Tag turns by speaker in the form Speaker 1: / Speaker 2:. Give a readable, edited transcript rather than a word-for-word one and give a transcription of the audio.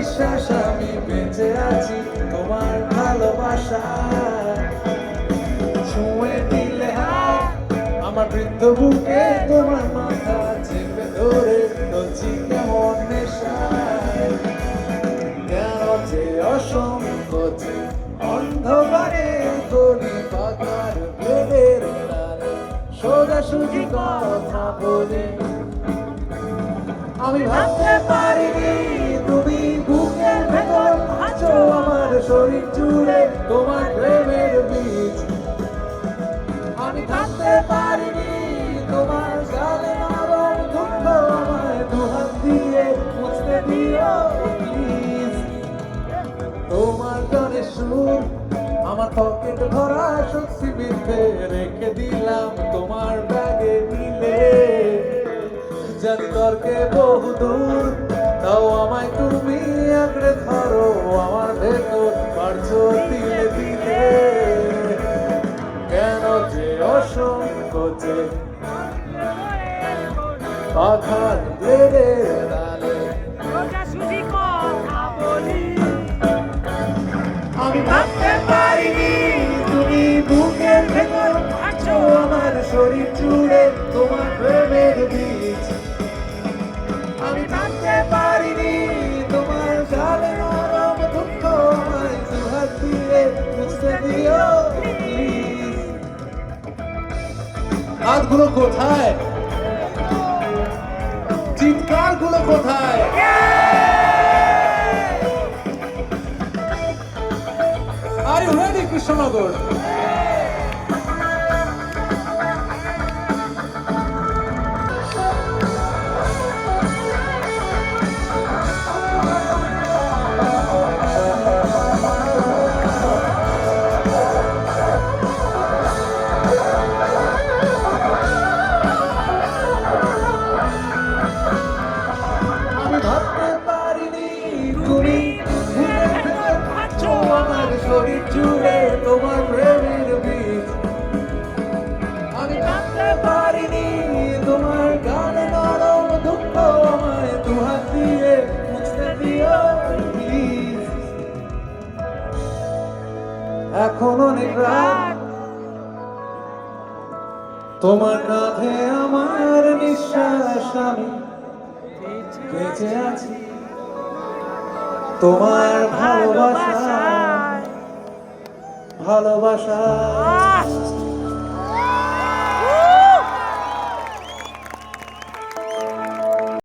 Speaker 1: নিঃশ্বাস আমি বেঁচে আছি তোমার ভালোবাসায়। ছুঁয়ে দিলে হাত আমার বৃদ্ধ বুকে, তোমার মাথা চেপে ধরে চলছি কেমন নেশায়। কেন যে অসংকোচে অন্ধকারে গলি পাতার বেদের তারে সোজাসুজি কথা বলি। আমি ভাবতে পারিনি তুমি বুকের ভেতর আছো আমার শরীর জুড়ে তোমার প্রেমের বীজ। আমি ভাবতে পারিনি তোমার গালে নরম দুঃখ আমায় দুহাত দিয়ে মুছতে দিও প্লিজ। তোমার গানে সুর আমার পকেট ভরা শক্তি বিদ্ধে রেখে দিলাম তোমার ব্যাগে দিলে। জানি তর্কে বহু দূর তাও আমায় তুমি আঁকড়ে ধরো আমার ভেতর পারছো দিলে দিলে। কেন যে অসংকোচে পাখার ব্লেডের তালে আমি ভাবতে পারিনি তুমি বুকের ভেতর আছো আমার শরীর জুড়ে তোমার প্রেমের বীজ। আমি ভাবতে পারিনি তোমার গালে নরম দুঃখ আমায় দুহাত দিয়ে মুছতে দিও প্লিজ। হাতগুলো কোথায়, চিৎকারগুলো কোথায়? Are you ready, Krishnanagar? আমি ভাবতে পারিনি তুমি বুকের ভেতর আছো আমার শরীর জুড়ে তোমার প্রেমের বীজ। আমি ভাবতে পারিনি তোমার গানে নরম দুঃখ আমায় দুহাত দিয়ে মুছতে দিও প্লিজ। এখন অনেক রাত তোমার কাঁধে আমার নিঃশ্বাস আমি বেঁচে আছি তোমার ভালোবাসা ভালোবাসা।